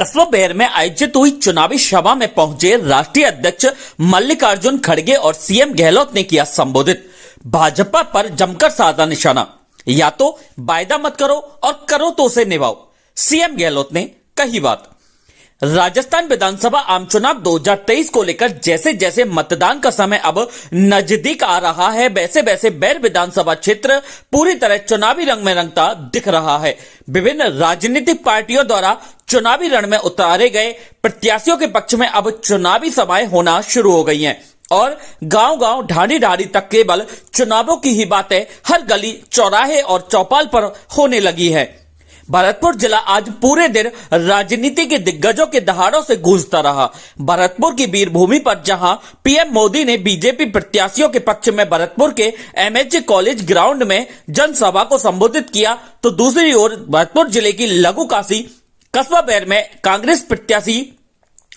कस्बा बेर में आयोजित हुई चुनावी सभा में पहुंचे राष्ट्रीय अध्यक्ष मल्लिकार्जुन खड़गे और सीएम गहलोत ने किया संबोधित। भाजपा पर जमकर साधा निशाना, या तो वायदा मत करो और करो तो उसे निभाओ। सीएम गहलोत ने कही बात। राजस्थान विधानसभा आम चुनाव 2023 को लेकर जैसे जैसे मतदान का समय अब नजदीक आ रहा है, वैसे वैसे बेर विधानसभा क्षेत्र पूरी तरह चुनावी रंग में रंगता दिख रहा है। विभिन्न राजनीतिक पार्टियों द्वारा चुनावी रण में उतारे गए प्रत्याशियों के पक्ष में अब चुनावी सभाएं होना शुरू हो गई हैं और गांव-गांव, ढाणी-ढाणी तक केवल चुनावों की ही बातें हर गली, चौराहे और चौपाल पर होने लगी है। भरतपुर जिला आज पूरे दिन राजनीति के दिग्गजों के दहाड़ों से गूंजता रहा। भरतपुर की वीरभूमि पर जहां पीएम मोदी ने बीजेपी प्रत्याशियों के पक्ष में भरतपुर के एमएचए कॉलेज ग्राउंड में जनसभा को संबोधित किया, तो दूसरी ओर भरतपुर जिले की लघु काशी कस्बा बेर में कांग्रेस प्रत्याशी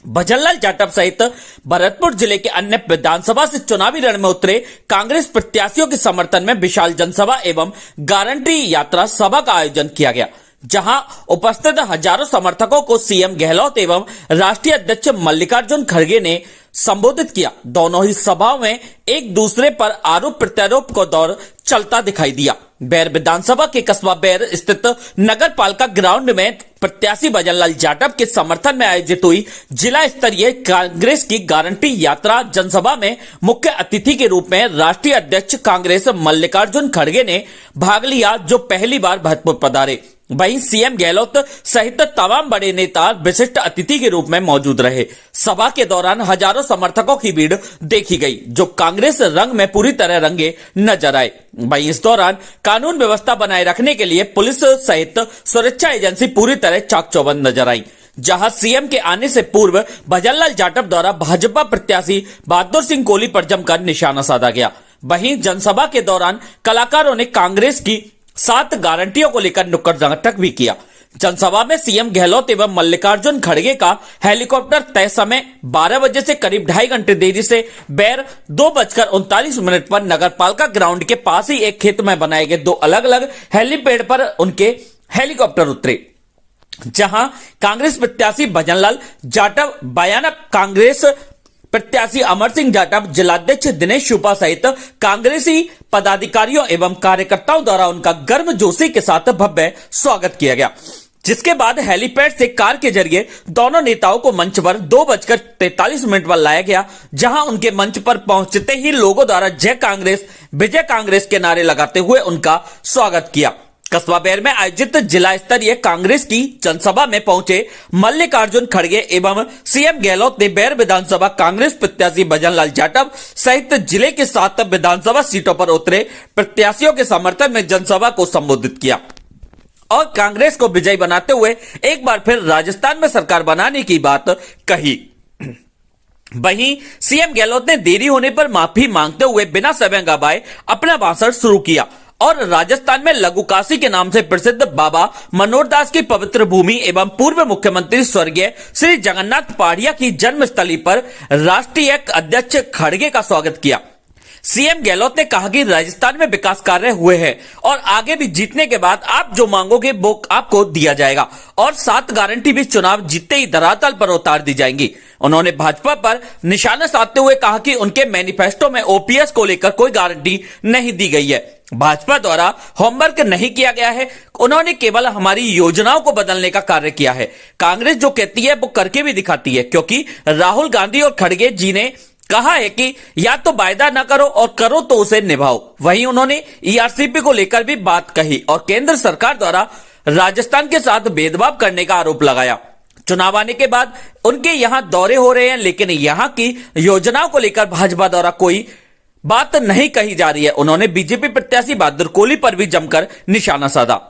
भजनलाल जाटव सहित भरतपुर जिले के अन्य विधानसभा से चुनावी रण में उतरे कांग्रेस प्रत्याशियों के समर्थन में विशाल जनसभा एवं गारंटी यात्रा सभा का आयोजन किया गया, जहां उपस्थित हजारों समर्थकों को सीएम गहलोत एवं राष्ट्रीय अध्यक्ष मल्लिकार्जुन खड़गे ने संबोधित किया। दोनों ही सभाओं में एक दूसरे पर आरोप प्रत्यारोप का दौर चलता दिखाई दिया। बेर विधानसभा के कस्बा बेर स्थित नगर पालिका ग्राउंड में प्रत्याशी भजनलाल जाटव के समर्थन में आयोजित हुई जिला स्तरीय कांग्रेस की गारंटी यात्रा जनसभा में मुख्य अतिथि के रूप में राष्ट्रीय अध्यक्ष कांग्रेस मल्लिकार्जुन खड़गे ने भाग लिया, जो पहली बार भरतपुर पधारे। वहीं सीएम गहलोत सहित तमाम बड़े नेता विशिष्ट अतिथि के रूप में मौजूद रहे। सभा के दौरान हजारों समर्थकों की भीड़ देखी गई, जो कांग्रेस रंग में पूरी तरह रंगे नजर आए। वहीं इस दौरान कानून व्यवस्था बनाए रखने के लिए पुलिस सहित सुरक्षा एजेंसी पूरी तरह चाक चौबंद नजर आई। जहां सीएम के आने से पूर्व भजनलाल जाटव द्वारा भाजपा प्रत्याशी बहादुर सिंह कोहली पर जमकर निशाना साधा गया। वहीं जनसभा के दौरान कलाकारों ने कांग्रेस की 7 गारंटियों को लेकर नुक्कड़ नाटक भी किया। जनसभा में सीएम गहलोत एवं मल्लिकार्जुन खड़गे का हेलीकॉप्टर तय समय 12 बजे से करीब 2.5 घंटे देरी से बेर 2:39 पर नगरपालिका ग्राउंड के पास ही एक खेत में बनाए गए 2 अलग अलग हेलीपैड पर उनके हेलीकॉप्टर उतरे, जहां कांग्रेस प्रत्याशी भजनलाल जाटव, बयाना कांग्रेस प्रत्याशी अमर सिंह जाटव, जिलाध्यक्ष दिनेश शुपा सहित कांग्रेसी पदाधिकारियों एवं कार्यकर्ताओं द्वारा उनका गर्मजोशी के साथ भव्य स्वागत किया गया। जिसके बाद हेलीपैड से कार के जरिए दोनों नेताओं को मंच पर 2:43 पर लाया गया, जहां उनके मंच पर पहुंचते ही लोगों द्वारा जय कांग्रेस, विजय कांग्रेस के नारे लगाते हुए उनका स्वागत किया। कस्बा बेर में आयोजित जिला स्तरीय कांग्रेस की जनसभा में पहुंचे मल्लिकार्जुन खड़गे एवं सीएम गहलोत ने बेर विधानसभा कांग्रेस प्रत्याशी भजनलाल जाटव सहित जिले के 7 विधानसभा सीटों पर उतरे प्रत्याशियों के समर्थन में जनसभा को संबोधित किया और कांग्रेस को विजयी बनाते हुए एक बार फिर राजस्थान में सरकार बनाने की बात कही। वहीं सीएम गहलोत ने देरी होने पर माफी मांगते हुए बिना समय गवाए अपना भाषण शुरू किया और राजस्थान में लघु काशी के नाम से प्रसिद्ध बाबा मनोहर दास की पवित्र भूमि एवं पूर्व मुख्यमंत्री स्वर्गीय श्री जगन्नाथ पहाड़िया की जन्मस्थली पर राष्ट्रीय अध्यक्ष खड़गे का स्वागत किया। सीएम गहलोत ने कहा कि राजस्थान में विकास कार्य हुए हैं और आगे भी जीतने के बाद आप जो मांगोगे वो आपको दिया जाएगा और 7 गारंटी भी चुनाव जीतते ही धरातल पर उतार दी जाएंगी। उन्होंने भाजपा पर निशाना साधते हुए कहा कि उनके मैनिफेस्टो में ओपीएस को लेकर कोई गारंटी नहीं दी गई है, भाजपा द्वारा होमवर्क नहीं किया गया है, उन्होंने केवल हमारी योजनाओं को बदलने का कार्य किया है। कांग्रेस जो कहती है वो करके भी दिखाती है, क्योंकि राहुल गांधी और खड़गे जी ने कहा है कि या तो वायदा न करो और करो तो उसे निभाओ। वहीं उन्होंने ईआरसीपी को लेकर भी बात कही और केंद्र सरकार द्वारा राजस्थान के साथ भेदभाव करने का आरोप लगाया। चुनाव आने के बाद उनके यहां दौरे हो रहे हैं, लेकिन यहां की योजनाओं को लेकर भाजपा द्वारा कोई बात नहीं कही जा रही है। उन्होंने बीजेपी प्रत्याशी बहादुर कोहली पर भी जमकर निशाना साधा।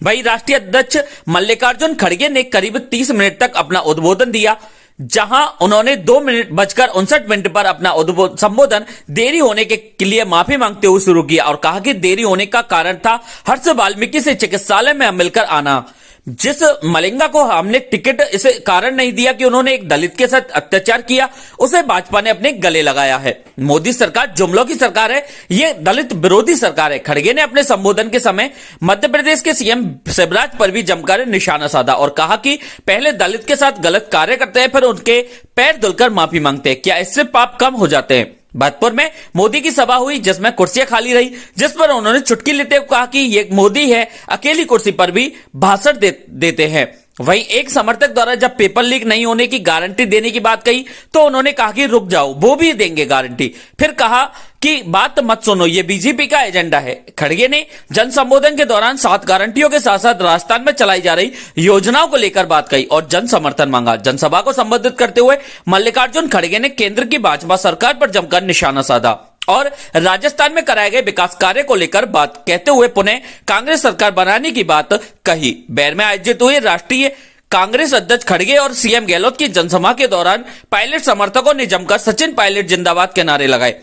वहीं राष्ट्रीय अध्यक्ष मल्लिकार्जुन खड़गे ने करीब 30 मिनट तक अपना उद्बोधन दिया, जहां उन्होंने 2:59 पर अपना संबोधन देरी होने के लिए माफी मांगते हुए शुरू किया और कहा कि देरी होने का कारण था हर्ष वाल्मीकि से चिकित्सालय में मिलकर आना। जिस मलिंगा को हमने टिकट इस कारण नहीं दिया कि उन्होंने एक दलित के साथ अत्याचार किया, उसे भाजपा ने अपने गले लगाया है। मोदी सरकार जुमलों की सरकार है, ये दलित विरोधी सरकार है। खड़गे ने अपने संबोधन के समय मध्य प्रदेश के सीएम शिवराज पर भी जमकर निशाना साधा और कहा कि पहले दलित के साथ गलत कार्य करते हैं, फिर उनके पैर धुलकर माफी मांगते हैं। क्या इससे पाप कम हो जाते हैं? भरतपुर में मोदी की सभा हुई जिसमें कुर्सियां खाली रही, जिस पर उन्होंने चुटकी लेते हुए कहा कि ये मोदी है, अकेली कुर्सी पर भी भाषण देते हैं। वहीं एक समर्थक द्वारा जब पेपर लीक नहीं होने की गारंटी देने की बात कही तो उन्होंने कहा कि रुक जाओ, वो भी देंगे गारंटी। फिर कहा कि बात मत सुनो, ये बीजेपी का एजेंडा है। खड़गे ने जन संबोधन के दौरान 7 गारंटियों के साथ साथ राजस्थान में चलाई जा रही योजनाओं को लेकर बात कही और जन समर्थन मांगा। जनसभा को संबोधित करते हुए मल्लिकार्जुन खड़गे ने केंद्र की भाजपा सरकार पर जमकर निशाना साधा और राजस्थान में कराए गए विकास कार्य को लेकर बात कहते हुए पुनः कांग्रेस सरकार बनाने की बात कही। बैर में आयोजित हुए राष्ट्रीय कांग्रेस अध्यक्ष खड़गे और सीएम गहलोत की जनसभा के दौरान पायलट समर्थकों ने जमकर सचिन पायलट जिंदाबाद के नारे लगाए।